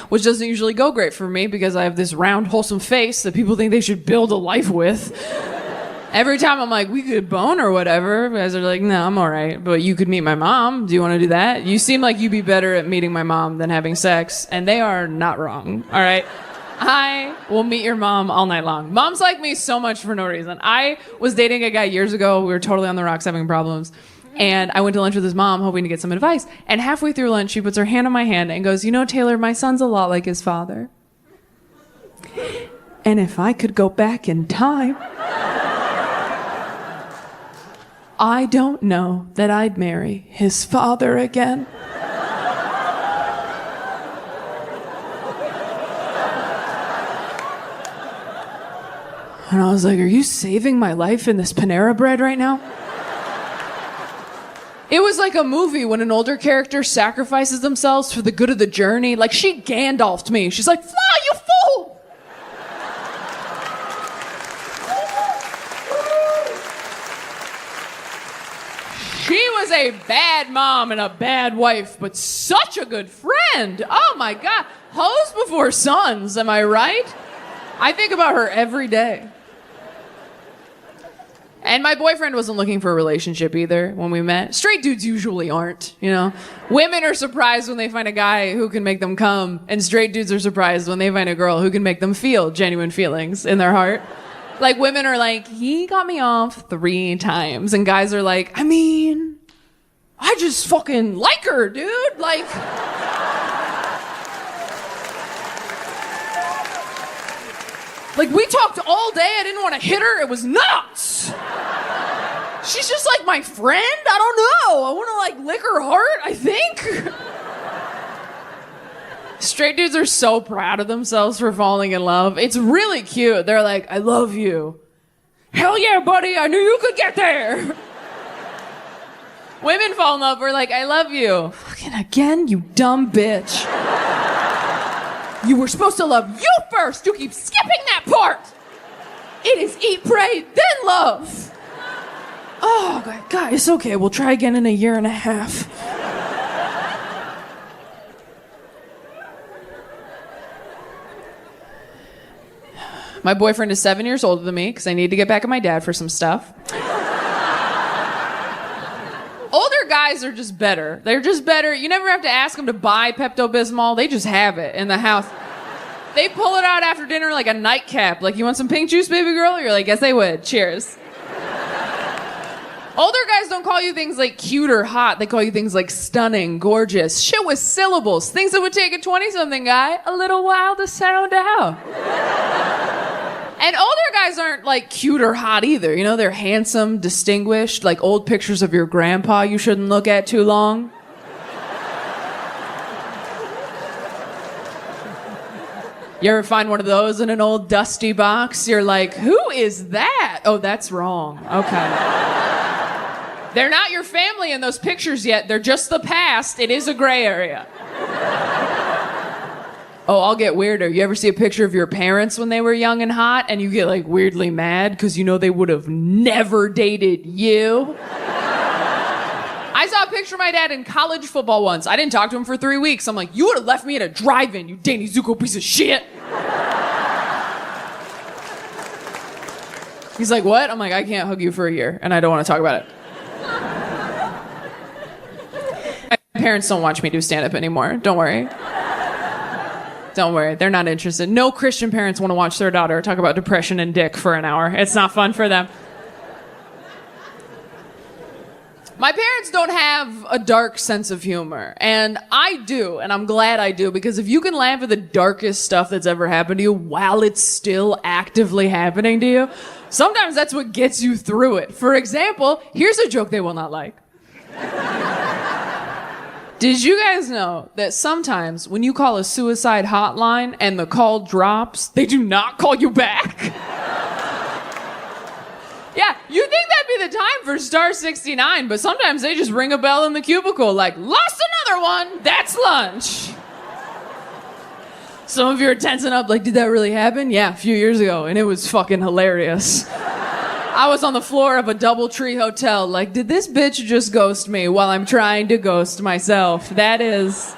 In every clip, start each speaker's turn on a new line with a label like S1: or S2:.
S1: which doesn't usually go great for me because I have this round, wholesome face that people think they should build a life with. Every time I'm like, we could bone or whatever, guys are like, no, I'm all right, but you could meet my mom. Do you want to do that? You seem like you'd be better at meeting my mom than having sex, and they are not wrong, all right? I will meet your mom all night long. Moms like me so much for no reason. I was dating a guy years ago. We were totally on the rocks having problems. And I went to lunch with his mom hoping to get some advice. And halfway through lunch, she puts her hand on my hand and goes, you know, Taylor, my son's a lot like his father. And if I could go back in time, I don't know that I'd marry his father again. And I was like, are you saving my life in this Panera Bread right now? It was like a movie when an older character sacrifices themselves for the good of the journey. Like, she Gandalf'd me. She's like, fly, you fool! She was a bad mom and a bad wife, but such a good friend. Oh my God. Hoes before sons, am I right? I think about her every day. And my boyfriend wasn't looking for a relationship either when we met. Straight dudes usually aren't, you know? Women are surprised when they find a guy who can make them come, and straight dudes are surprised when they find a girl who can make them feel genuine feelings in their heart. Like, women are like, he got me off 3 times, and guys are like, I mean, I just fucking like her, dude. Like... Like, we talked all day. I didn't want to hit her. It was nuts. She's just like my friend. I don't know. I want to, like, lick her heart, I think. Straight dudes are so proud of themselves for falling in love. It's really cute. They're like, I love you. Hell yeah, buddy. I knew you could get there. Women fall in love. We're like, I love you. Fucking again, you dumb bitch. You were supposed to love you first. You keep skipping that part. It is eat, pray, then love. Oh, God, it's okay. We'll try again in 1.5 years. My boyfriend is 7 years older than me because I need to get back at my dad for some stuff. Older guys are just better. They're just better. You never have to ask them to buy Pepto-Bismol. They just have it in the house. They pull it out after dinner like a nightcap. Like, you want some pink juice, baby girl? You're like, yes, they would. Cheers. Older guys don't call you things like cute or hot. They call you things like stunning, gorgeous. Shit with syllables. Things that would take a 20-something guy a little while to sound out. And older guys aren't, like, cute or hot either. You know, they're handsome, distinguished, like old pictures of your grandpa you shouldn't look at too long. You ever find one of those in an old dusty box? You're like, who is that? Oh, that's wrong. Okay. They're not your family in those pictures yet. They're just the past. It is a gray area. Oh, I'll get weirder. You ever see a picture of your parents when they were young and hot and you get, like, weirdly mad because you know they would have never dated you? I saw a picture of my dad in college football once. I didn't talk to him for 3 weeks. I'm like, you would have left me at a drive-in, you Danny Zuko piece of shit. He's like, what? I'm like, I can't hug you for a year and I don't want to talk about it. My parents don't watch me do stand-up anymore. Don't worry. Don't worry, they're not interested. No Christian parents want to watch their daughter talk about depression and dick for an hour. It's not fun for them. My parents don't have a dark sense of humor, and I do, and I'm glad I do, because if you can laugh at the darkest stuff that's ever happened to you while it's still actively happening to you, sometimes that's what gets you through it. For example, here's a joke they will not like. Did you guys know that sometimes when you call a suicide hotline and the call drops, they do not call you back? Yeah, you think that'd be the time for star 69, but sometimes they just ring a bell in the cubicle like, lost another one, that's lunch. Some of you are tensing up like, did that really happen? Yeah, a few years ago, and it was fucking hilarious. I was on the floor of a DoubleTree hotel like, did this bitch just ghost me while I'm trying to ghost myself? That is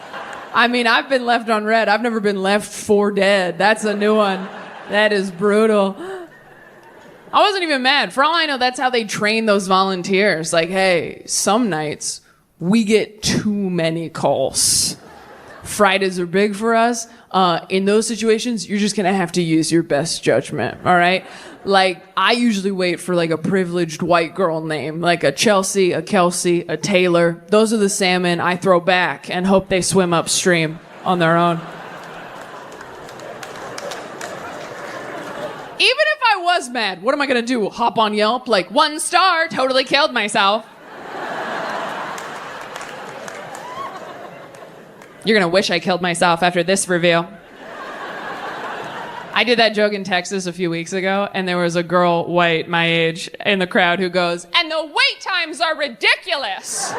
S1: I mean, I've been left on red. I've never been left for dead. That's a new one. That is brutal. I wasn't even mad. For all I know, that's how they train those volunteers. Like, hey, some nights we get too many calls. Fridays are big for us. In those situations, you're just gonna have to use your best judgment, all right? Like, I usually wait for like a privileged white girl name, like a Chelsea, a Kelsey, a Taylor. Those are the salmon I throw back and hope they swim upstream on their own. Even if I was mad, what am I gonna do? Hop on Yelp? Like, 1 star, totally killed myself. You're gonna wish I killed myself after this review. I did that joke in Texas a few weeks ago, and there was a girl, white, my age, in the crowd who goes, "And the wait times are ridiculous."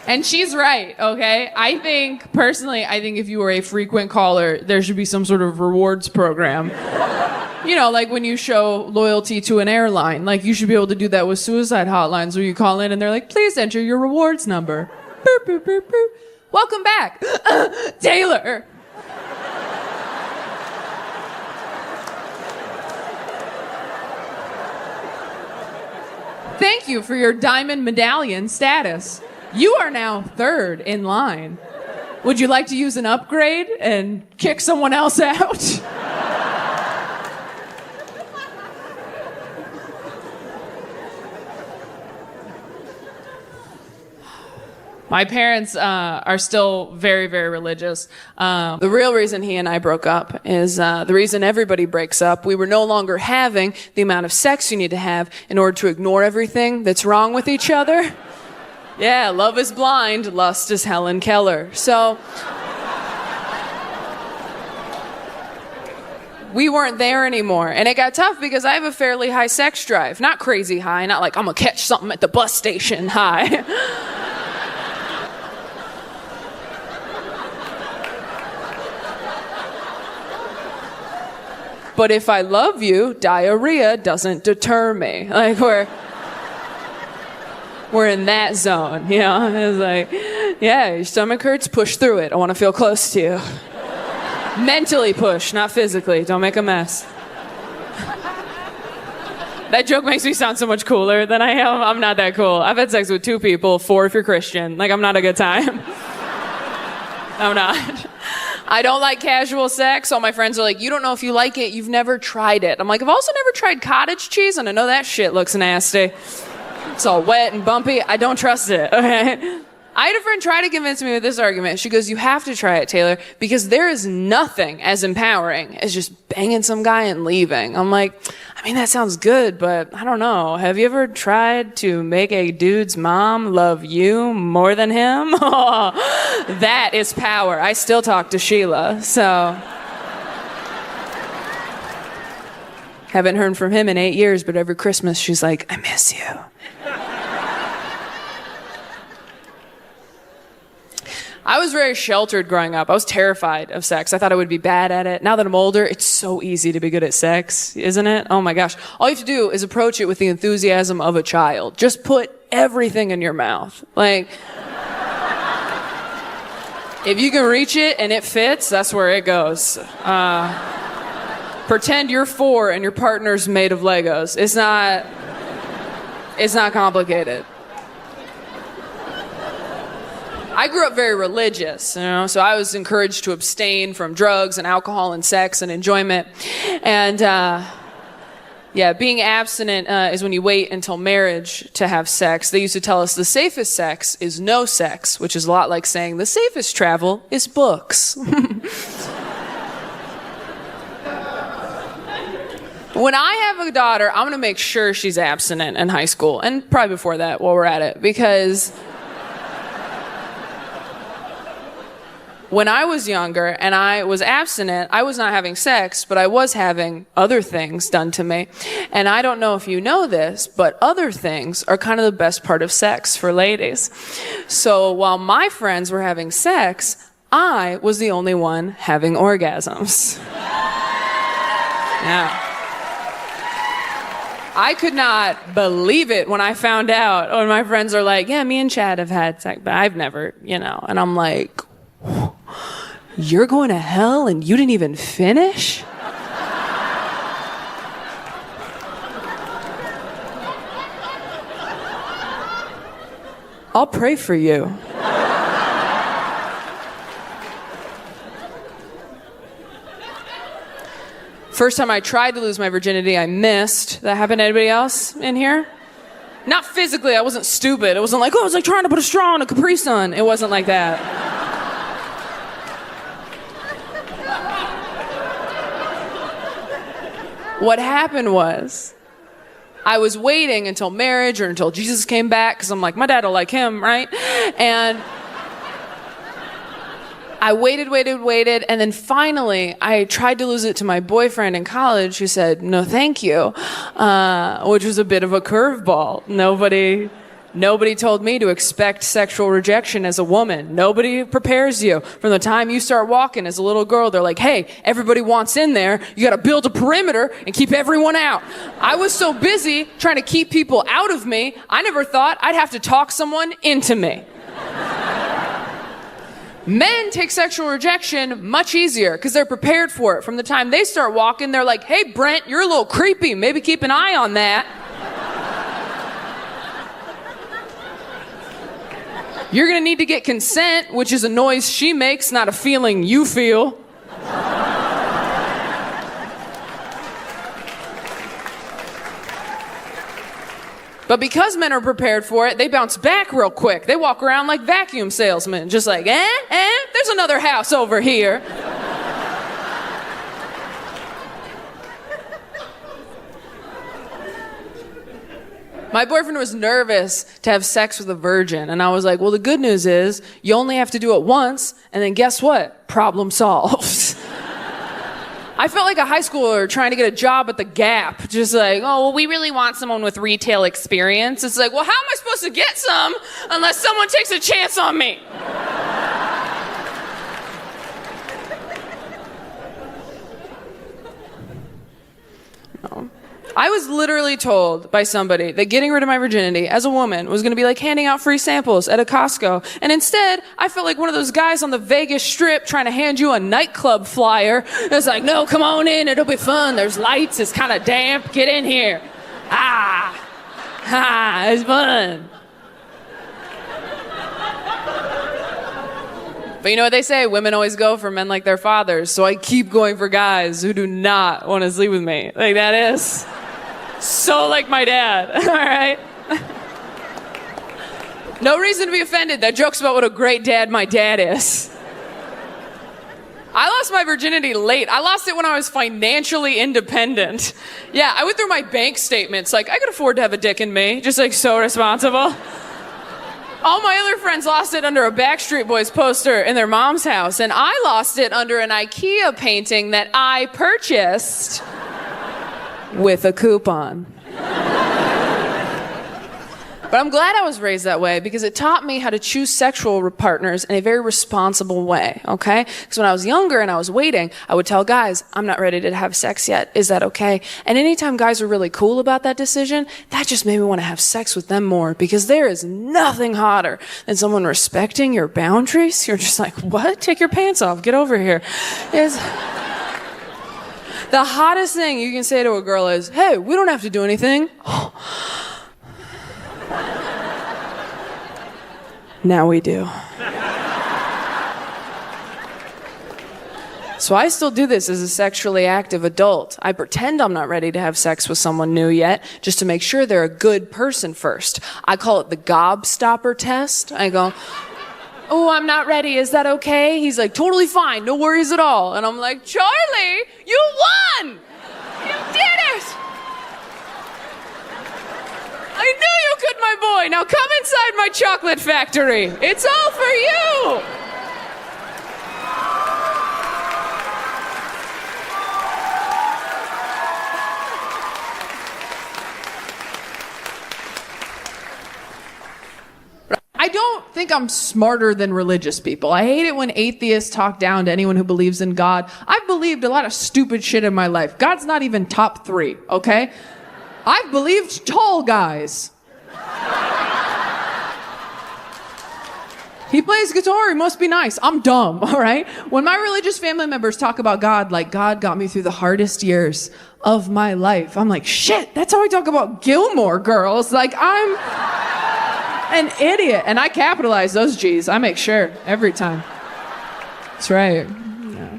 S1: And she's right, okay? I think if you were a frequent caller, there should be some sort of rewards program. You know, like when you show loyalty to an airline, like you should be able to do that with suicide hotlines where you call in and they're like, "Please enter your rewards number." Boop, boop, boop, boop. Welcome back, Taylor. Thank you for your diamond medallion status. You are now 3rd in line. Would you like to use an upgrade and kick someone else out? My parents are still very, very religious. The real reason he and I broke up is the reason everybody breaks up. We were no longer having the amount of sex you need to have in order to ignore everything that's wrong with each other. Yeah, love is blind, lust is Helen Keller. So we weren't there anymore. And it got tough because I have a fairly high sex drive. Not crazy high, not like I'm gonna catch something at the bus station high. But if I love you, diarrhea doesn't deter me. Like, we're in that zone, you know? It's like, yeah, your stomach hurts, push through it. I want to feel close to you. Mentally push, not physically. Don't make a mess. That joke makes me sound so much cooler than I am. I'm not that cool. I've had sex with 2 people, 4 if you're Christian. Like, I'm not a good time. I'm not. I don't like casual sex. All my friends are like, "You don't know if you like it. You've never tried it." I'm like, "I've also never tried cottage cheese, and I know that shit looks nasty. It's all wet and bumpy. I don't trust it." Okay. I had a friend try to convince me with this argument. She goes, "You have to try it, Taylor, because there is nothing as empowering as just banging some guy and leaving." I'm like, "I mean, that sounds good, but I don't know. Have you ever tried to make a dude's mom love you more than him?" That is power. I still talk to Sheila, so. Haven't heard from him in 8 years, but every Christmas she's like, "I miss you." I was very sheltered growing up. I was terrified of sex. I thought I would be bad at it. Now that I'm older, it's so easy to be good at sex, isn't it? Oh my gosh. All you have to do is approach it with the enthusiasm of a child. Just put everything in your mouth. Like, if you can reach it and it fits, that's where it goes. Pretend you're 4 and your partner's made of Legos. It's not complicated. I grew up very religious, you know, so I was encouraged to abstain from drugs and alcohol and sex and enjoyment. And, being abstinent is when you wait until marriage to have sex. They used to tell us the safest sex is no sex, which is a lot like saying the safest travel is books. When I have a daughter, I'm going to make sure she's abstinent in high school, and probably before that while we're at it, because when I was younger and I was abstinent, I was not having sex, but I was having other things done to me. And I don't know if you know this, but other things are kind of the best part of sex for ladies. So while my friends were having sex, I was the only one having orgasms. Yeah. I could not believe it when I found out. When my friends are like, yeah, me and Chad have had sex, but I've never, And I'm like, you're going to hell and you didn't even finish? I'll pray for you. First time I tried to lose my virginity, I missed. That happened to anybody else in here? Not physically, I wasn't stupid. It wasn't like, it was like trying to put a straw in a Capri Sun. It wasn't like that. What happened was, I was waiting until marriage or until Jesus came back, because I'm like, my dad will like him, right? And I waited, and then finally, I tried to lose it to my boyfriend in college, who said, no, thank you, which was a bit of a curveball. Nobody told me to expect sexual rejection as a woman. Nobody prepares you. From the time you start walking as a little girl, they're like, hey, everybody wants in there. You got to build a perimeter and keep everyone out. I was so busy trying to keep people out of me, I never thought I'd have to talk someone into me. Men take sexual rejection much easier because they're prepared for it. From the time they start walking, they're like, hey, Brent, you're a little creepy. Maybe keep an eye on that. You're going to need to get consent, which is a noise she makes, not a feeling you feel. But because men are prepared for it, they bounce back real quick. They walk around like vacuum salesmen, just like, there's another house over here. My boyfriend was nervous to have sex with a virgin, and I was like, well, the good news is you only have to do it once, and then guess what? Problem solved. I felt like a high schooler trying to get a job at the Gap. Just like, oh, well, we really want someone with retail experience. It's like, well, how am I supposed to get some unless someone takes a chance on me? No. I was literally told by somebody that getting rid of my virginity as a woman was going to be like handing out free samples at a Costco. And instead, I felt like one of those guys on the Vegas Strip trying to hand you a nightclub flyer. It's like, no, come on in. It'll be fun. There's lights. It's kind of damp. Get in here. It's fun. But you know what they say? Women always go for men like their fathers. So I keep going for guys who do not want to sleep with me. Like, that is so like my dad. All right? No reason to be offended. That joke's about what a great dad my dad is. I lost my virginity late. I lost it when I was financially independent. Yeah, I went through my bank statements. Like, I could afford to have a dick in me. Just like so responsible. All my other friends lost it under a Backstreet Boys poster in their mom's house, and I lost it under an IKEA painting that I purchased with a coupon. But I'm glad I was raised that way because it taught me how to choose sexual partners in a very responsible way, okay? Because when I was younger and I was waiting, I would tell guys, I'm not ready to have sex yet. Is that okay? And anytime guys were really cool about that decision, that just made me want to have sex with them more because there is nothing hotter than someone respecting your boundaries. You're just like, what? Take your pants off. Get over here. The hottest thing you can say to a girl is, hey, we don't have to do anything. Now we do. So I still do this as a sexually active adult. I pretend I'm not ready to have sex with someone new yet, just to make sure they're a good person first. I call it the gobstopper test. I go, oh, I'm not ready. Is that okay? He's like, totally fine. No worries at all. And I'm like, Charlie, you won! You did it! I knew you could, my boy. Now come inside my chocolate factory. It's all for you. I don't think I'm smarter than religious people. I hate it when atheists talk down to anyone who believes in God. I've believed a lot of stupid shit in my life. God's not even top 3, okay? I've believed tall guys. He plays guitar, he must be nice. I'm dumb, all right? When my religious family members talk about God, like God got me through the hardest years of my life, I'm like, shit, that's how I talk about Gilmore Girls. Like, I'm an idiot. And I capitalize those G's. I make sure every time. That's right. Yeah.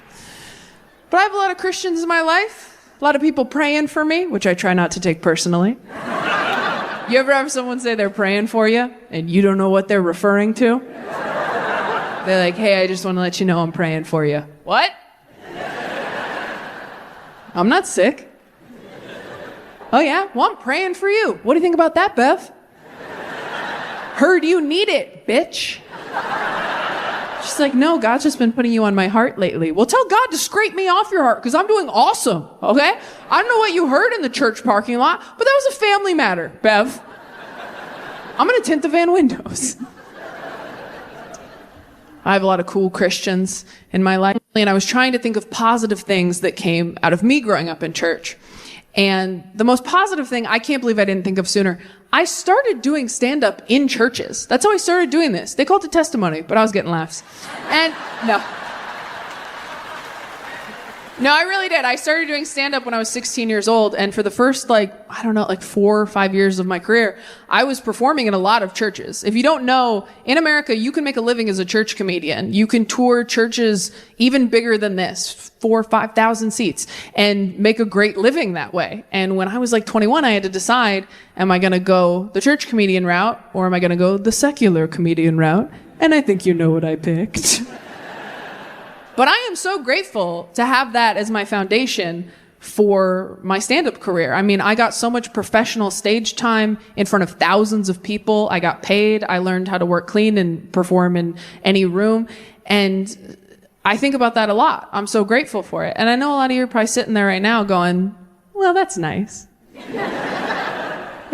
S1: But I have a lot of Christians in my life. A lot of people praying for me, which I try not to take personally. You ever have someone say they're praying for you and you don't know what they're referring to? They're like, hey, I just want to let you know I'm praying for you. What? I'm not sick. Oh yeah? Well, I'm praying for you. What do you think about that, Bev? Heard you need it, bitch. She's like, no, God's just been putting you on my heart lately. Well, tell God to scrape me off your heart because I'm doing awesome, okay? I don't know what you heard in the church parking lot, but that was a family matter, Bev. I'm going to tint the van windows. I have a lot of cool Christians in my life, and I was trying to think of positive things that came out of me growing up in church. And the most positive thing, I can't believe I didn't think of sooner, I started doing stand-up in churches. That's how I started doing this. They called it testimony, but I was getting laughs. And No, I really did. I started doing stand-up when I was 16 years old, and for the first, 4 or 5 years of my career, I was performing in a lot of churches. If you don't know, in America, you can make a living as a church comedian. You can tour churches even bigger than this, 4,000 or 5,000 seats, and make a great living that way. And when I was 21, I had to decide, am I going to go the church comedian route, or am I going to go the secular comedian route? And I think you know what I picked. But I am so grateful to have that as my foundation for my stand-up career. I mean, I got so much professional stage time in front of thousands of people. I got paid. I learned how to work clean and perform in any room. And I think about that a lot. I'm so grateful for it. And I know a lot of you are probably sitting there right now going, well, that's nice.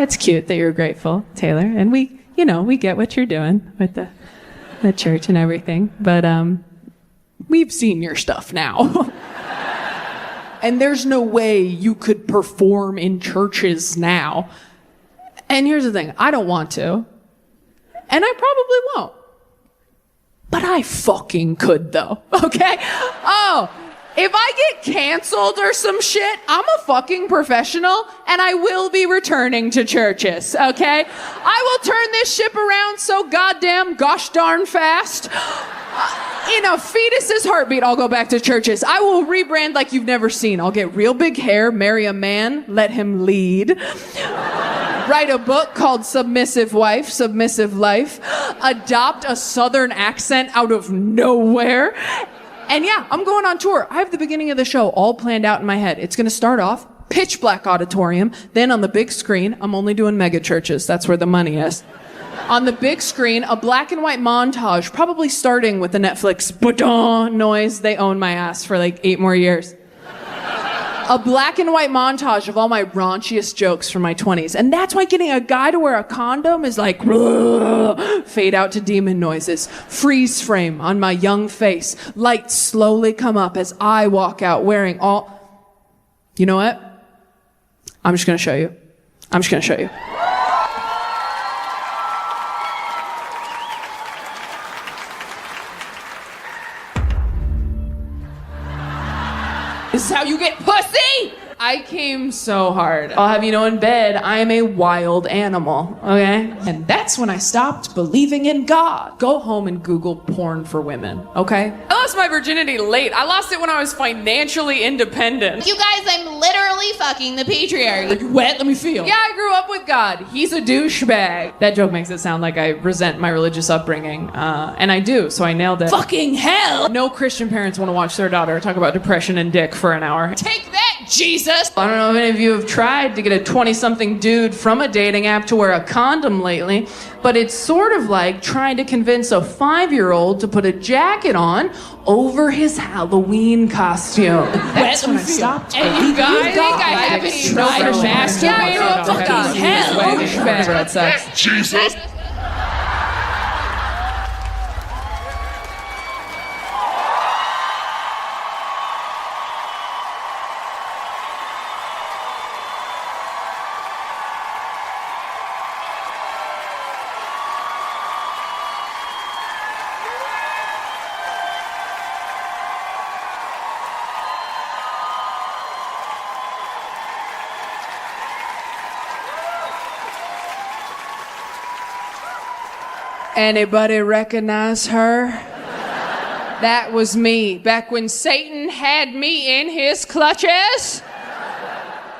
S1: It's cute that you're grateful, Taylor. And we get what you're doing with the church and everything. But, we've seen your stuff now. And there's no way you could perform in churches now. And here's the thing, I don't want to. And I probably won't. But I fucking could though, okay? Oh, if I get canceled or some shit, I'm a fucking professional and I will be returning to churches, okay? I will turn this ship around so goddamn gosh darn fast. In a fetus's heartbeat, I'll go back to churches. I will rebrand like you've never seen. I'll get real big hair, marry a man, let him lead. Write a book called Submissive Wife, Submissive Life. Adopt a southern accent out of nowhere. And yeah, I'm going on tour. I have the beginning of the show all planned out in my head. It's going to start off pitch black auditorium. Then on the big screen, I'm only doing mega churches. That's where the money is. On the big screen, a black and white montage, probably starting with the Netflix ba-daw noise. They own my ass for 8 more years. A black and white montage of all my raunchiest jokes from my 20s. And that's why getting a guy to wear a condom is like, fade out to demon noises. Freeze frame on my young face. Lights slowly come up as I walk out wearing all... You know what? I'm just going to show you. This is how you get pussy! I came so hard. I'll have you know, in bed, I am a wild animal, okay? And that's when I stopped believing in God. Go home and Google porn for women, okay? I lost my virginity late. I lost it when I was financially independent.
S2: You guys, I'm literally fucking the patriarchy.
S1: Are you wet? Let me feel. Yeah, I grew up with God. He's a douchebag. That joke makes it sound like I resent my religious upbringing. And I do, so I nailed it. Fucking hell! No Christian parents want to watch their daughter talk about depression and dick for an hour. Take that, Jesus! I don't know if any of you have tried to get a 20-something dude from a dating app to wear a condom lately, but it's sort of like trying to convince a 5-year-old to put a jacket on over his Halloween costume. That's when I stopped. And you guys think I haven't tried to masturbate? Yeah, fucking hell. That sucks.
S3: Jesus!
S1: Anybody recognize her? That was me, back when Satan had me in his clutches.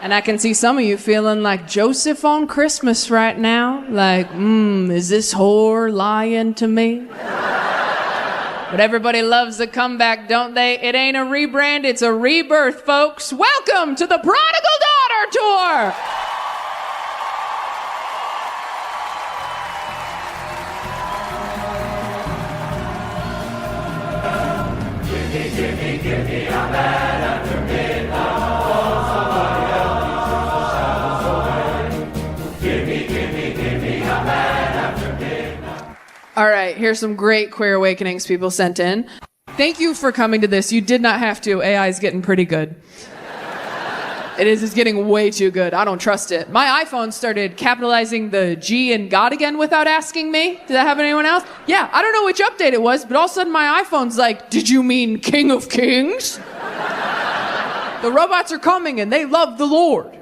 S1: And I can see some of you feeling like Joseph on Christmas right now. Like, is this whore lying to me? But everybody loves the comeback, don't they? It ain't a rebrand, it's a rebirth, folks. Welcome to the Prodigal Daughter Tour!
S3: Give me a man after midnight. Oh, somebody else needs to shout. Give me a man after midnight.
S1: All right, here's some great Queer Awakenings people sent in. Thank you for coming to this. You did not have to. AI is getting pretty good. It's getting way too good. I don't trust it. My iPhone started capitalizing the G in God again without asking me. Did that happen to anyone else? Yeah, I don't know which update it was, but all of a sudden my iPhone's like, did you mean King of Kings? The robots are coming and they love the Lord.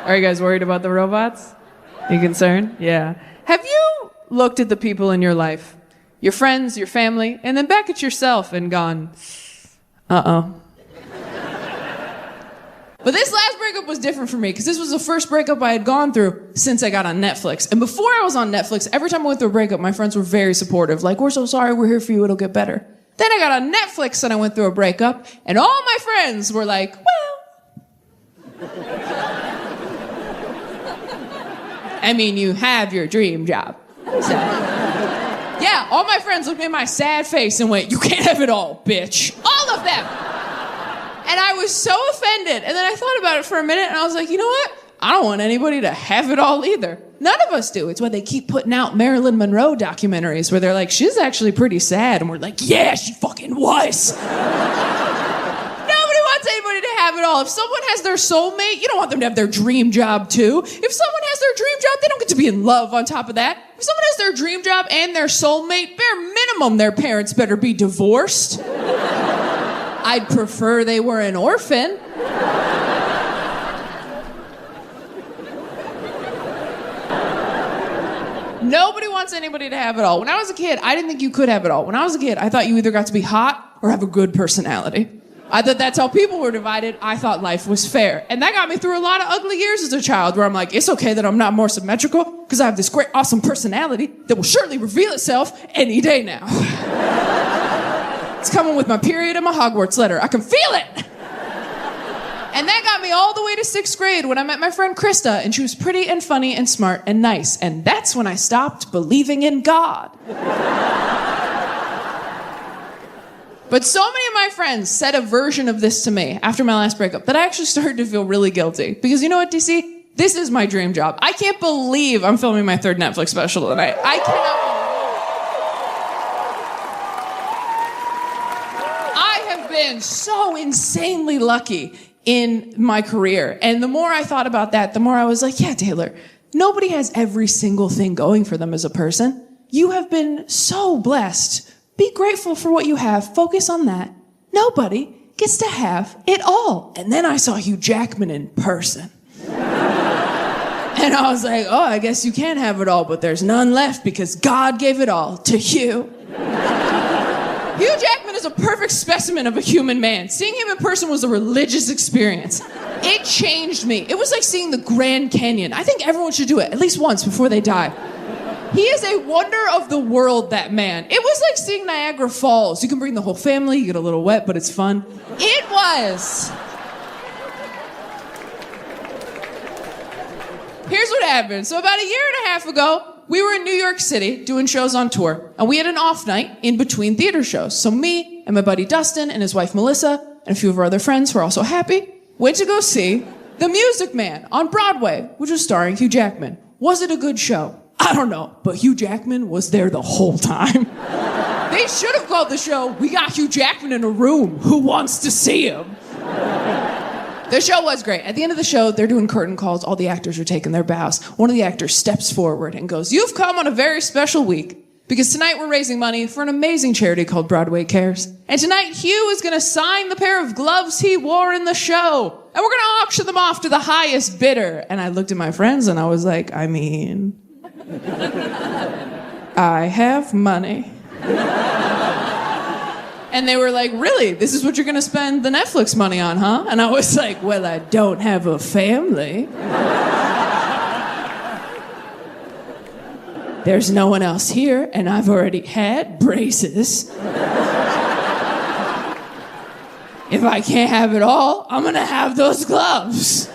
S1: Are you guys worried about the robots? You concerned? Yeah. Have you looked at the people in your life, your friends, your family, and then back at yourself and gone, uh-oh. But this last breakup was different for me because this was the first breakup I had gone through since I got on Netflix. And before I was on Netflix, every time I went through a breakup, my friends were very supportive. Like, we're so sorry, we're here for you, it'll get better. Then I got on Netflix and I went through a breakup, and all my friends were like, well. I mean, you have your dream job. So, yeah, all my friends looked at my sad face and went, you can't have it all, bitch. All of them. And I was so offended. And then I thought about it for a minute, and I was like, you know what? I don't want anybody to have it all either. None of us do. It's why they keep putting out Marilyn Monroe documentaries where they're like, she's actually pretty sad. And we're like, yeah, she fucking was. Nobody wants anybody to have it all. If someone has their soulmate, you don't want them to have their dream job too. If someone has their dream job, they don't get to be in love on top of that. If someone has their dream job and their soulmate, bare minimum, their parents better be divorced. I'd prefer they were an orphan. Nobody wants anybody to have it all. When I was a kid, I didn't think you could have it all. When I was a kid, I thought you either got to be hot or have a good personality. I thought that's how people were divided. I thought life was fair. And that got me through a lot of ugly years as a child where I'm like, it's okay that I'm not more symmetrical because I have this great, awesome personality that will surely reveal itself any day now. It's coming with my period and my Hogwarts letter. I can feel it. And that got me all the way to 6th grade when I met my friend Krista, and she was pretty and funny and smart and nice. And that's when I stopped believing in God. But so many of my friends said a version of this to me after my last breakup that I actually started to feel really guilty. Because you know what, DC? This is my dream job. I can't believe I'm filming my 3rd Netflix special tonight. I cannot believe. Been so insanely lucky in my career. And the more I thought about that, the more I was like, yeah, Taylor, nobody has every single thing going for them as a person. You have been so blessed. Be grateful for what you have. Focus on that. Nobody gets to have it all. And then I saw Hugh Jackman in person. And I was like, oh, I guess you can have it all, but there's none left because God gave it all to you. Hugh Jackman is a perfect specimen of a human man. Seeing him in person was a religious experience. It changed me. It was like seeing the Grand Canyon. I think everyone should do it at least once before they die. He is a wonder of the world, that man. It was like seeing Niagara Falls. You can bring the whole family, you get a little wet, but it's fun. It was. Here's what happened. So about a year and a half ago, we were in New York City doing shows on tour, and we had an off night in between theater shows. So me and my buddy Dustin and his wife Melissa and a few of our other friends who are also happy went to go see The Music Man on Broadway, which was starring Hugh Jackman. Was it a good show? I don't know, but Hugh Jackman was there the whole time. They should have called the show, "We Got Hugh Jackman in a Room. Who Wants to See Him?" The show was great. At the end of the show, they're doing curtain calls. All the actors are taking their bows. One of the actors steps forward and goes, "You've come on a very special week because tonight we're raising money for an amazing charity called Broadway Cares. And tonight, Hugh is going to sign the pair of gloves he wore in the show. And we're going to auction them off to the highest bidder." And I looked at my friends and I was like, I I have money. And they were like, really? This is what you're gonna spend the Netflix money on, huh? And I was like, well, I don't have a family. There's no one else here, and I've already had braces. If I can't have it all, I'm gonna have those gloves.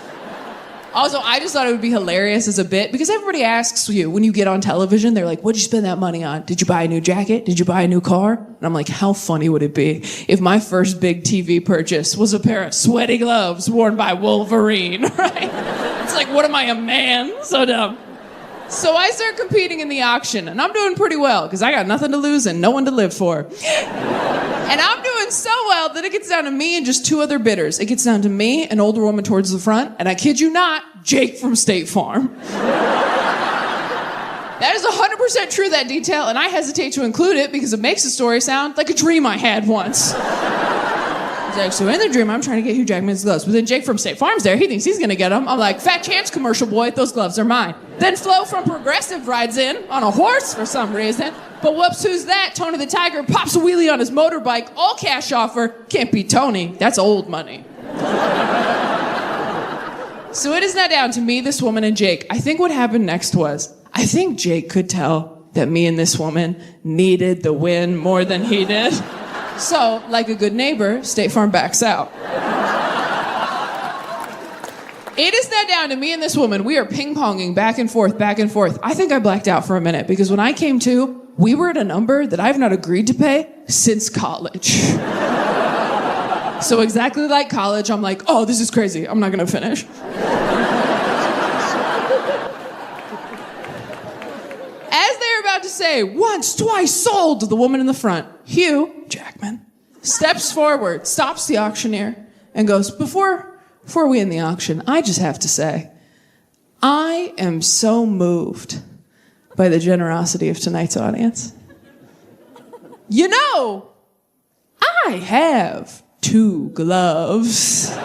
S1: Also, I just thought it would be hilarious as a bit because everybody asks you when you get on television, they're like, what'd you spend that money on? Did you buy a new jacket? Did you buy a new car? And I'm like, how funny would it be if my first big TV purchase was a pair of sweaty gloves worn by Wolverine, right? It's like, what am I, a man? So dumb. So I start competing in the auction, and I'm doing pretty well because I got nothing to lose and no one to live for. And I'm doing so well that it gets down to me and just two other bidders. It gets down to me, an older woman towards the front, and I kid you not, Jake from State Farm. That is 100% true, that detail, and I hesitate to include it because it makes the story sound like a dream I had once. Like, so in the dream, I'm trying to get Hugh Jackman's gloves. But then Jake from State Farm's there. He thinks he's going to get them. I'm like, fat chance, commercial boy. Those gloves are mine. Then Flo from Progressive rides in on a horse for some reason. But whoops, who's that? Tony the Tiger pops a wheelie on his motorbike. All cash offer. Can't beat Tony. That's old money. So it is now down to me, this woman, and Jake. I think what happened next was, I think Jake could tell that me and this woman needed the win more than he did. So, like a good neighbor, State Farm backs out. It is now down to me and this woman. We are ping-ponging back and forth, back and forth. I think I blacked out for a minute because when I came to, we were at a number that I've not agreed to pay since college. So exactly like college, I'm like, oh, this is crazy. I'm not going to finish. As they're about to say, once, twice, sold, the woman in the front, Hugh Jackman, steps forward, stops the auctioneer, and goes, before we end the auction, I just have to say, I am so moved by the generosity of tonight's audience. You know, I have 2 gloves. If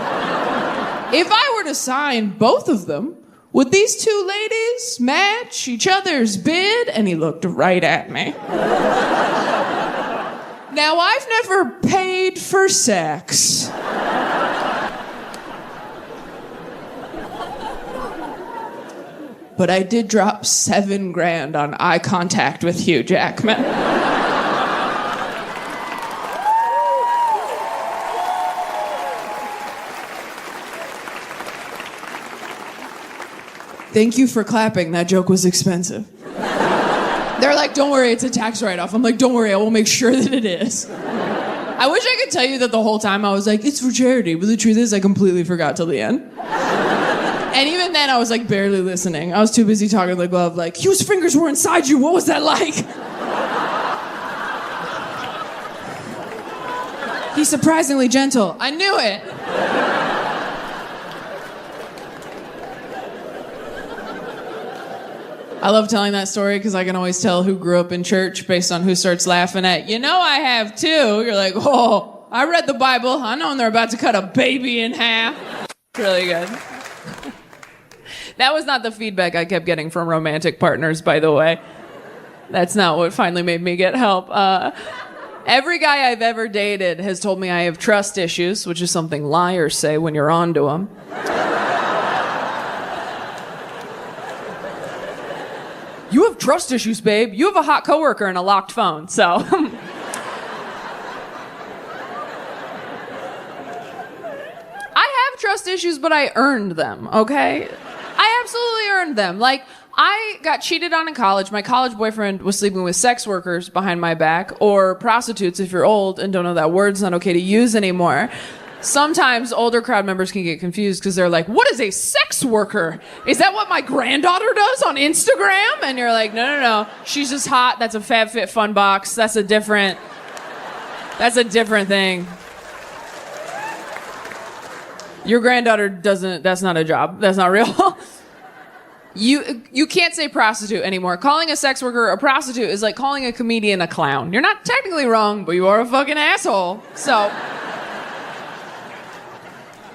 S1: I were to sign both of them, would these 2 ladies match each other's bid? And he looked right at me. Now, I've never paid for sex. But I did drop $7,000 on eye contact with Hugh Jackman. Thank you for clapping. That joke was expensive. They're like, don't worry, it's a tax write-off. I'm like, don't worry, I will make sure that it is. I wish I could tell you that the whole time I was like, it's for charity, but the truth is I completely forgot till the end. And even then I was like barely listening. I was too busy talking to the glove like, Hugh's fingers were inside you, what was that like? He's surprisingly gentle. I knew it. I love telling that story because I can always tell who grew up in church based on who starts laughing at, you know I have too. You're like, oh, I read the Bible. I know when they're about to cut a baby in half. It's really good. That was not the feedback I kept getting from romantic partners, by the way. That's not what finally made me get help. Every guy I've ever dated has told me I have trust issues, which is something liars say when you're onto them. You have trust issues, babe. You have a hot coworker and a locked phone, so. I have trust issues, but I earned them, okay? I absolutely earned them. Like, I got cheated on in college. My college boyfriend was sleeping with sex workers behind my back, or prostitutes if you're old and don't know that word's not okay to use anymore. Sometimes older crowd members can get confused because they're like, what is a sex worker? Is that what my granddaughter does on Instagram? And you're like, no. She's just hot. That's a FabFitFun box. That's a different thing. Your granddaughter doesn't, that's not a job. That's not real. You can't say prostitute anymore. Calling a sex worker a prostitute is like calling a comedian a clown. You're not technically wrong, but you are a fucking asshole. So...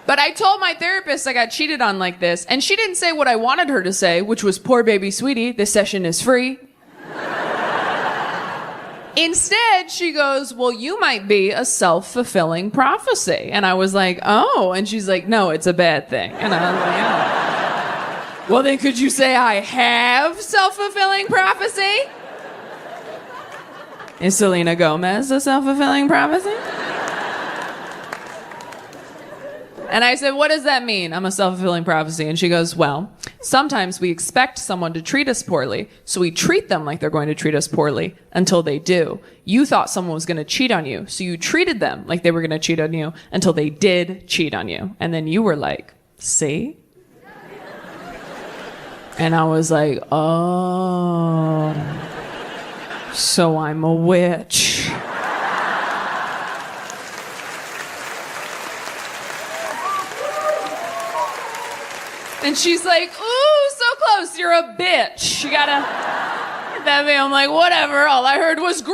S1: But I told my therapist I got cheated on like this, and she didn't say what I wanted her to say, which was, poor baby sweetie, this session is free. Instead, she goes, well, you might be a self-fulfilling prophecy. And I was like, oh. And she's like, no, it's a bad thing. And I was like, oh. Well, then could you say I have self-fulfilling prophecy? Is Selena Gomez a self-fulfilling prophecy? And I said, what does that mean? I'm a self-fulfilling prophecy. And she goes, well, sometimes we expect someone to treat us poorly, so we treat them like they're going to treat us poorly until they do. You thought someone was going to cheat on you, so you treated them like they were going to cheat on you until they did cheat on you. And then you were like, see? And I was like, oh, so I'm a witch. And she's like, ooh, so close, you're a bitch. You gotta get that me. I'm like, whatever, all I heard was Gryffindor.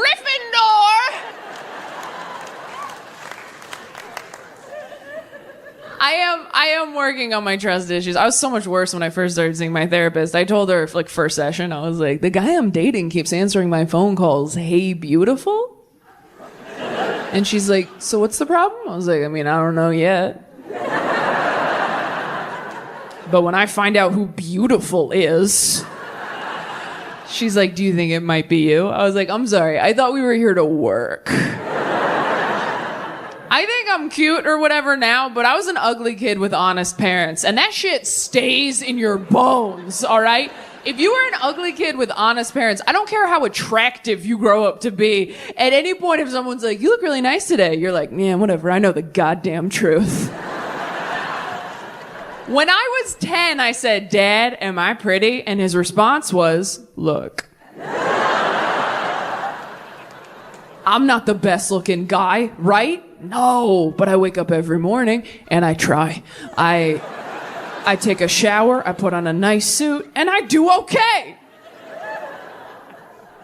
S1: I am working on my trust issues. I was so much worse when I first started seeing my therapist. I told her, like, first session, I was like, the guy I'm dating keeps answering my phone calls, hey, beautiful? And she's like, so what's the problem? I was like, I mean, I don't know yet. But when I find out who beautiful is, she's like, do you think it might be you? I was like, I'm sorry. I thought we were here to work. I think I'm cute or whatever now, but I was an ugly kid with honest parents. And that shit stays in your bones, all right? If you were an ugly kid with honest parents, I don't care how attractive you grow up to be. At any point, if someone's like, you look really nice today, you're like, yeah, whatever. I know the goddamn truth. When I was 10, I said, Dad, am I pretty? And his response was, look. I'm not the best looking guy, right? No, but I wake up every morning and I try. I take a shower, I put on a nice suit, and I do okay.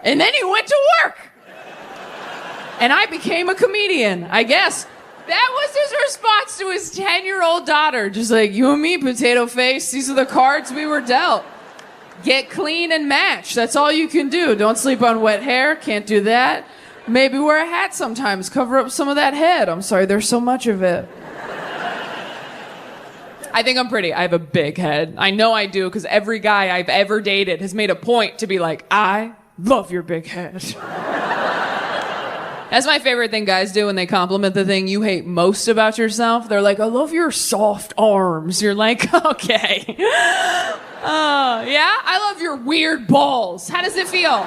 S1: And then he went to work. And I became a comedian, I guess. That was his response to his 10-year-old daughter. Just like, you and me, potato face, these are the cards we were dealt. Get clean and match. That's all you can do. Don't sleep on wet hair. Can't do that. Maybe wear a hat sometimes. Cover up some of that head. I'm sorry, there's so much of it. I think I'm pretty. I have a big head. I know I do, because every guy I've ever dated has made a point to be like, I love your big head. That's my favorite thing guys do when they compliment the thing you hate most about yourself. They're like, I love your soft arms. You're like, okay. Yeah? I love your weird balls. How does it feel?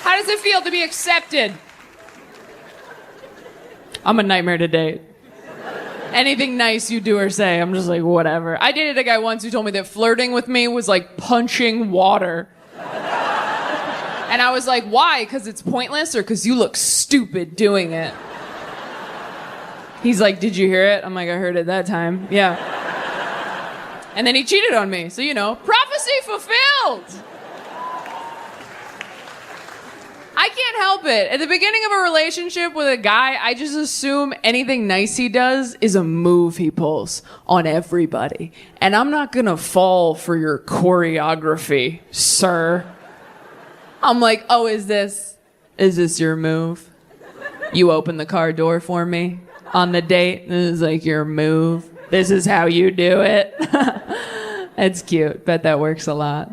S1: How does it feel to be accepted? I'm a nightmare to date. Anything nice you do or say, I'm just like, whatever. I dated a guy once who told me that flirting with me was like punching water. And I was like, why? Because it's pointless or because you look stupid doing it? He's like, did you hear it? I'm like, I heard it that time. Yeah. And then he cheated on me. So, you know, prophecy fulfilled. I can't help it. At the beginning of a relationship with a guy, I just assume anything nice he does is a move he pulls on everybody. And I'm not gonna fall for your choreography, sir. I'm like, oh, is this your move? You open the car door for me on the date? This is like your move. This is how you do it. It's cute. Bet that works a lot.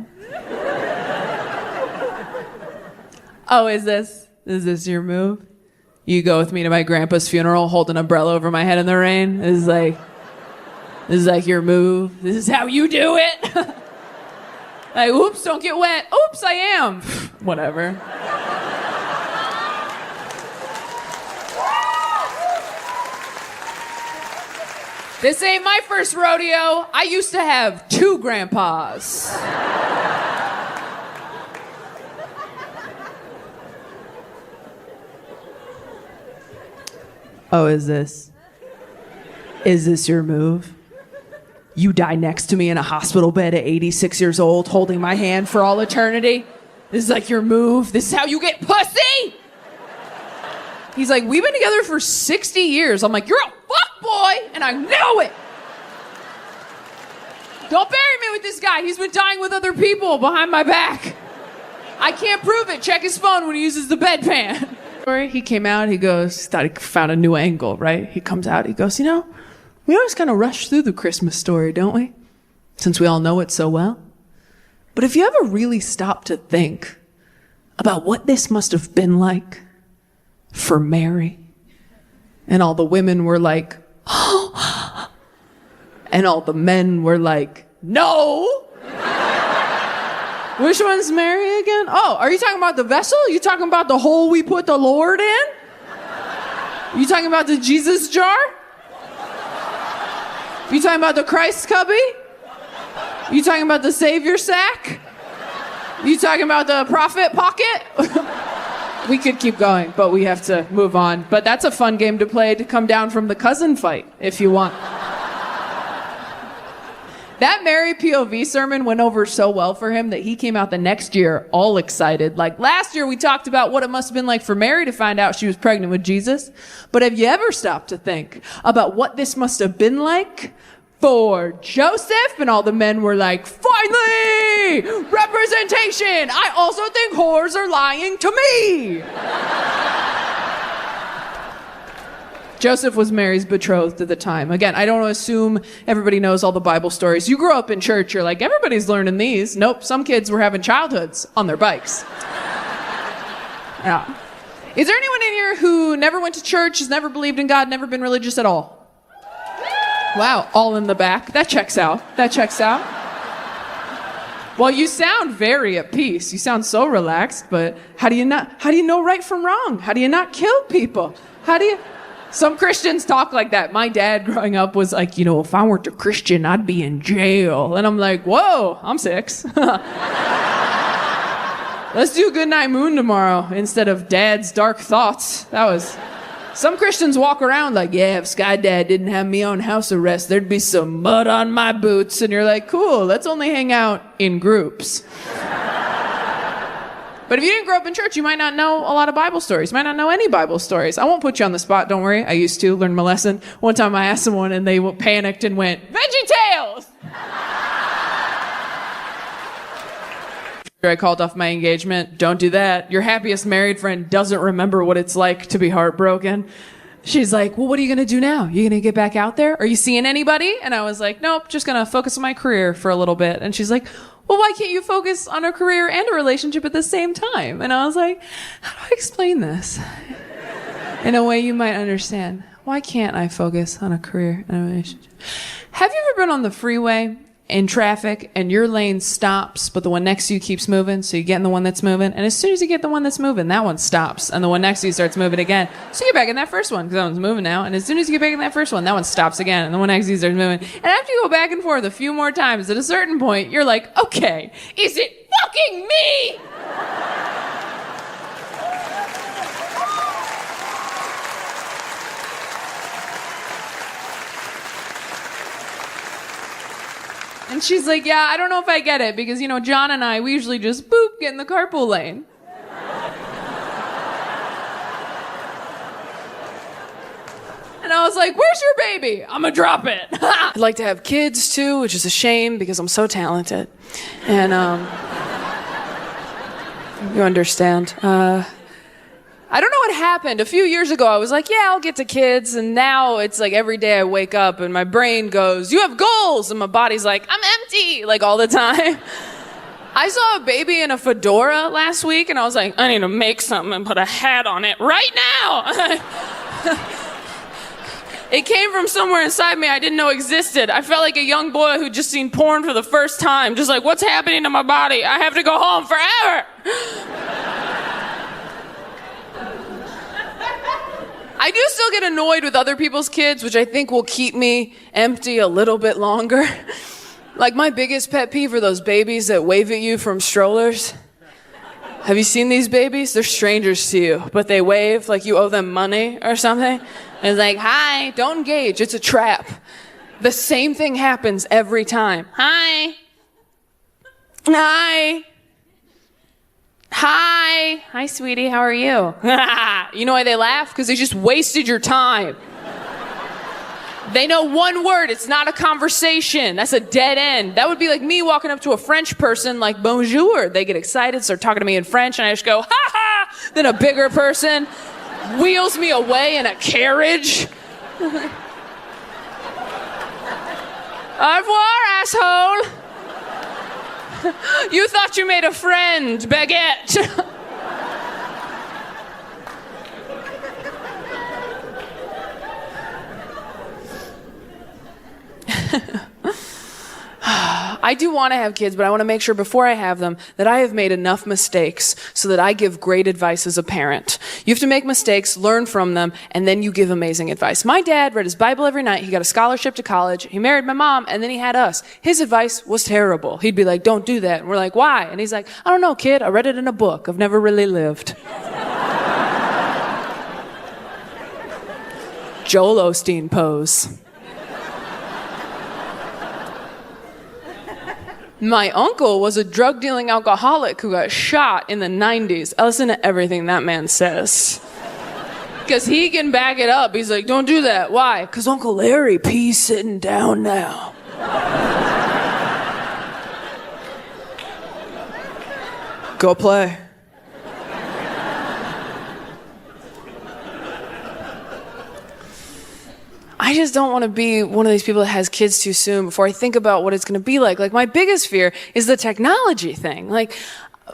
S1: Oh, is this your move? You go with me to my grandpa's funeral, hold an umbrella over my head in the rain? This is like your move. This is how you do it. Like, oops, don't get wet. Oops, I am. Whatever. This ain't my first rodeo. I used to have 2 grandpas. Oh, is this your move? You die next to me in a hospital bed at 86 years old, holding my hand for all eternity? This is like your move? This is how you get pussy? He's like, we've been together for 60 years. I'm like, you're a fuckboy, and I know it. Don't bury me with this guy. He's been dying with other people behind my back. I can't prove it. Check his phone when he uses the bedpan. He came out, he goes, thought he found a new angle, right? He comes out, he goes, we always kind of rush through the Christmas story, don't we? Since we all know it so well. But if you ever really stop to think about what this must have been like for Mary, and all the women were like, oh, and all the men were like, no. Which one's Mary again? Oh, are you talking about the vessel? You talking about the hole we put the Lord in? You talking about the Jesus jar? You talking about the Christ cubby? You talking about the Savior sack? You talking about the prophet pocket? We could keep going, but we have to move on. But that's a fun game to play, to come down from the cousin fight, if you want. That Mary POV sermon went over so well for him that he came out the next year all excited. Like last year we talked about what it must have been like for Mary to find out she was pregnant with Jesus. But have you ever stopped to think about what this must have been like for Joseph? And all the men were like, finally! Representation! I also think whores are lying to me! Joseph was Mary's betrothed at the time. Again, I don't assume everybody knows all the Bible stories. You grew up in church, you're like, everybody's learning these. Nope, some kids were having childhoods on their bikes. Yeah. Is there anyone in here who never went to church, has never believed in God, never been religious at all? Wow, all in the back. That checks out. Well, you sound very at peace. You sound so relaxed, but how do you know right from wrong? How do you not kill people? Some Christians talk like that. My dad growing up was like, if I weren't a Christian, I'd be in jail. And I'm like, whoa, I'm 6. Let's do Goodnight Moon tomorrow instead of Dad's Dark Thoughts. Some Christians walk around like, yeah, if Sky Dad didn't have me on house arrest, there'd be some mud on my boots. And you're like, cool, let's only hang out in groups. But if you didn't grow up in church, you might not know a lot of Bible stories. You might not know any Bible stories. I won't put you on the spot, don't worry. I used to learn my lesson. One time I asked someone and they panicked and went, VeggieTales! I called off my engagement. Don't do that. Your happiest married friend doesn't remember what it's like to be heartbroken. She's like, well, what are you going to do now? You going to get back out there? Are you seeing anybody? And I was like, nope, just going to focus on my career for a little bit. And she's like, well, why can't you focus on a career and a relationship at the same time? And I was like, how do I explain this in a way you might understand? Why can't I focus on a career and a relationship? Have you ever been on the freeway in traffic and your lane stops, but the one next to you keeps moving, so you get in the one that's moving, and as soon as you get the one that's moving, that one stops, and the one next to you starts moving again. So you get back in that first one, because that one's moving now, and as soon as you get back in that first one, that one stops again, and the one next to you starts moving. And after you go back and forth a few more times, at a certain point, you're like, okay, is it fucking me? And she's like, yeah, I don't know if I get it, because, John and I, we usually just, boop, get in the carpool lane. And I was like, where's your baby? I'm gonna drop it. I'd like to have kids, too, which is a shame, because I'm so talented. And, you understand. I don't know what happened. A few years ago, I was like, yeah, I'll get to kids. And now it's like every day I wake up and my brain goes, you have goals. And my body's like, I'm empty, like all the time. I saw a baby in a fedora last week and I was like, I need to make something and put a hat on it right now. It came from somewhere inside me I didn't know existed. I felt like a young boy who'd just seen porn for the first time. Just like, what's happening to my body? I have to go home forever. I do still get annoyed with other people's kids, which I think will keep me empty a little bit longer. Like my biggest pet peeve are those babies that wave at you from strollers. Have you seen these babies? They're strangers to you, but they wave like you owe them money or something. And it's like, hi, don't engage. It's a trap. The same thing happens every time. Hi. Hi. Hi. Hi, sweetie. How are you? You know why they laugh? Because they just wasted your time. They know one word. It's not a conversation. That's a dead end. That would be like me walking up to a French person like bonjour. They get excited, start talking to me in French, and I just go, ha ha! Then a bigger person wheels me away in a carriage. Au revoir, asshole. You thought you made a friend, baguette. I do want to have kids, but I want to make sure before I have them that I have made enough mistakes so that I give great advice as a parent. You have to make mistakes, learn from them, and then you give amazing advice. My dad read his Bible every night. He got a scholarship to college. He married my mom, and then he had us. His advice was terrible. He'd be like, don't do that. And we're like, why? And he's like, I don't know, kid. I read it in a book. I've never really lived. Joel Osteen pose. My uncle was a drug-dealing alcoholic who got shot in the 90s. I listen to everything that man says. Because he can back it up. He's like, don't do that. Why? Because Uncle Larry P's sitting down now. Go play. I just don't want to be one of these people that has kids too soon before I think about what it's going to be like. Like, my biggest fear is the technology thing. Like,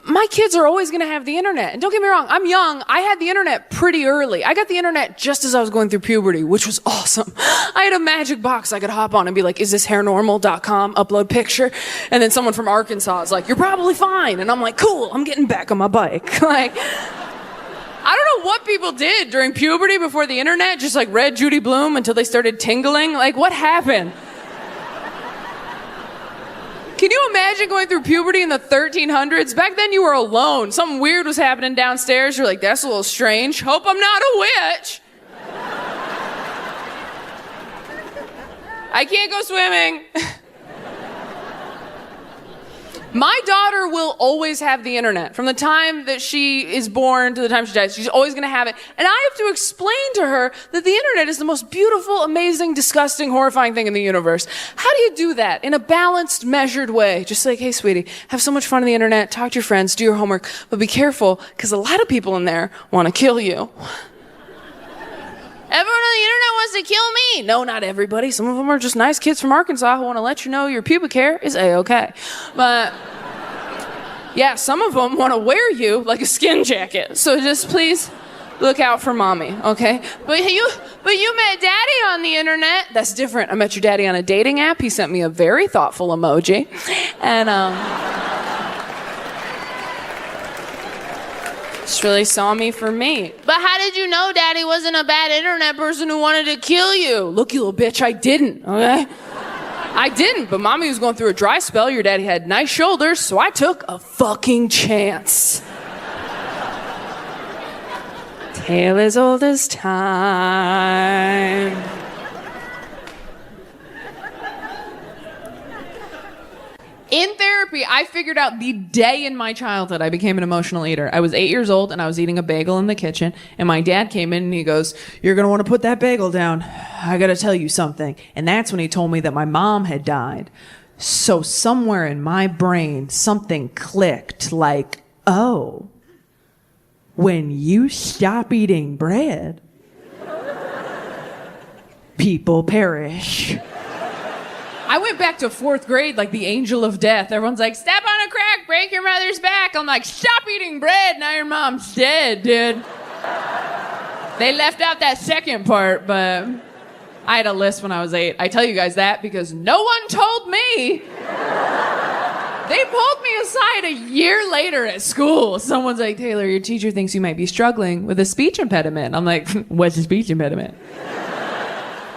S1: my kids are always going to have the internet. And don't get me wrong, I'm young. I had the internet pretty early. I got the internet just as I was going through puberty, which was awesome. I had a magic box I could hop on and be like, is this hairnormal.com, upload picture? And then someone from Arkansas is like, you're probably fine. And I'm like, cool, I'm getting back on my bike. Like, I don't know what people did during puberty before the internet, just like read Judy Blume until they started tingling. Like, what happened? Can you imagine going through puberty in the 1300s? Back then you were alone. Something weird was happening downstairs. You're like, that's a little strange. Hope I'm not a witch. I can't go swimming. My daughter will always have the internet. From the time that she is born to the time she dies, she's always going to have it. And I have to explain to her that the internet is the most beautiful, amazing, disgusting, horrifying thing in the universe. How do you do that in a balanced, measured way? Just like, hey, sweetie, have so much fun on the internet, talk to your friends, do your homework, but be careful, because a lot of people in there want to kill you.
S2: Everyone on the internet wants to kill me.
S1: No, not everybody. Some of them are just nice kids from Arkansas who want to let you know your pubic hair is A-okay. But yeah, some of them want to wear you like a skin jacket. So just please look out for mommy, okay?
S2: But you met daddy on the internet.
S1: That's different. I met your daddy on a dating app. He sent me a very thoughtful emoji. And just really saw me for me.
S2: But how did you know daddy wasn't a bad internet person who wanted to kill you?
S1: Look, you little bitch, I didn't, okay? I didn't, but mommy was going through a dry spell. Your daddy had nice shoulders, so I took a fucking chance. Tale as old as time. In therapy, I figured out the day in my childhood I became an emotional eater. I was 8 years old and I was eating a bagel in the kitchen, and my dad came in and he goes, "You're going to want to put that bagel down. I got to tell you something." And that's when he told me that my mom had died. So somewhere in my brain, something clicked like, oh, when you stop eating bread, people perish. I went back to 4th grade like the angel of death. Everyone's like, step on a crack, break your mother's back. I'm like, stop eating bread, now your mom's dead, dude. They left out that second part, but I had a list when I was 8. I tell you guys that because no one told me. They pulled me aside a year later at school. Someone's like, Taylor, your teacher thinks you might be struggling with a speech impediment. I'm like, what's a speech impediment?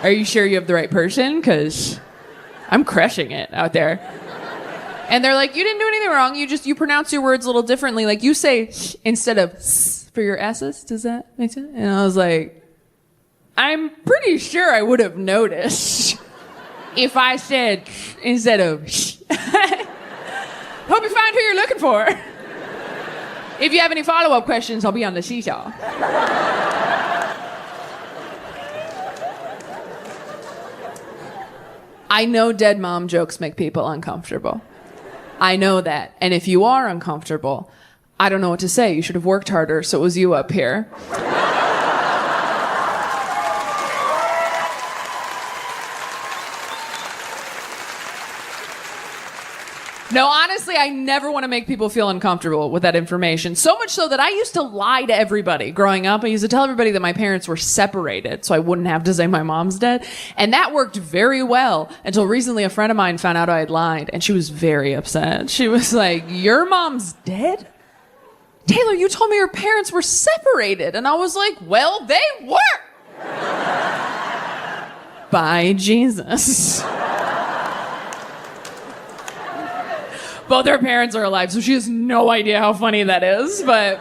S1: Are you sure you have the right person? Because I'm crushing it out there. And they're like, you didn't do anything wrong. You pronounce your words a little differently. Like, you say sh instead of s for your S's. Does that make sense? And I was like, I'm pretty sure I would have noticed if I said sh instead of sh. Hope you find who you're looking for. If you have any follow-up questions, I'll be on the seesaw. I know dead mom jokes make people uncomfortable. I know that. And if you are uncomfortable, I don't know what to say. You should have worked harder so it was you up here. No, honestly, I never want to make people feel uncomfortable with that information. So much so that I used to lie to everybody growing up. I used to tell everybody that my parents were separated so I wouldn't have to say my mom's dead. And that worked very well until recently a friend of mine found out I had lied and she was very upset. She was like, "Your mom's dead? Taylor, you told me your parents were separated." And I was like, "Well, they were." By Jesus. Both her parents are alive, so she has no idea how funny that is, but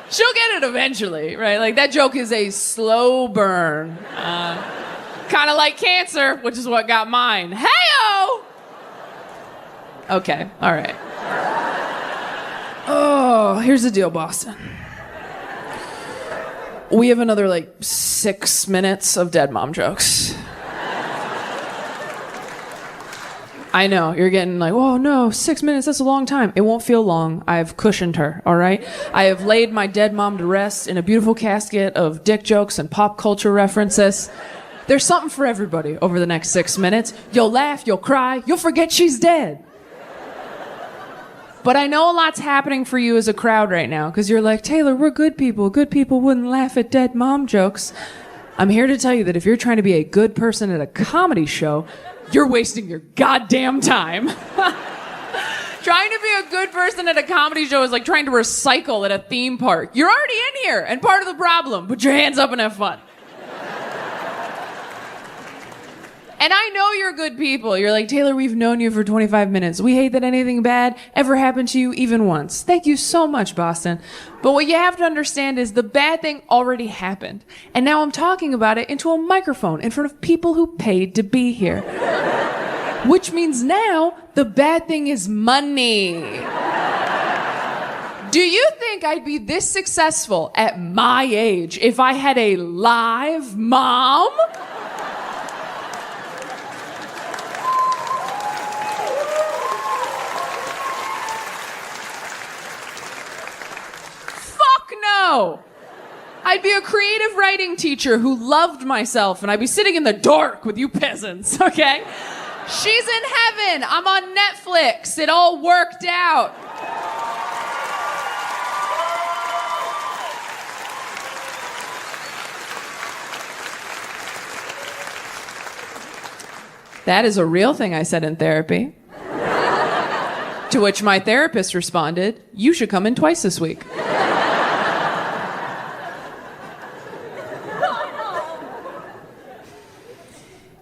S1: she'll get it eventually, right? Like, that joke is a slow burn. Kind of like cancer, which is what got mine. Hey-o! Okay, all right. Oh, here's the deal, Boston. We have another, 6 minutes of dead mom jokes. I know, you're getting like, "Oh no, 6 minutes, that's a long time." It won't feel long. I've cushioned her, all right? I have laid my dead mom to rest in a beautiful casket of dick jokes and pop culture references. There's something for everybody over the next 6 minutes. You'll laugh, you'll cry, you'll forget she's dead. But I know a lot's happening for you as a crowd right now, because you're like, "Taylor, we're good people. Good people wouldn't laugh at dead mom jokes." I'm here to tell you that if you're trying to be a good person at a comedy show, you're wasting your goddamn time. Trying to be a good person at a comedy show is like trying to recycle at a theme park. You're already in here and part of the problem. Put your hands up and have fun. And I know you're good people. You're like, "Taylor, we've known you for 25 minutes. We hate that anything bad ever happened to you even once." Thank you so much, Boston. But what you have to understand is the bad thing already happened. And now I'm talking about it into a microphone in front of people who paid to be here. Which means now the bad thing is money. Do you think I'd be this successful at my age if I had a live mom? No. I'd be a creative writing teacher who loved myself, and I'd be sitting in the dark with you peasants, okay? She's in heaven. I'm on Netflix. It all worked out. That is a real thing I said in therapy. To which my therapist responded, "You should come in twice this week."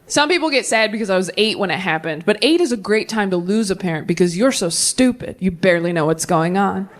S1: Some people get sad because I was 8 when it happened, but 8 is a great time to lose a parent because you're so stupid, you barely know what's going on.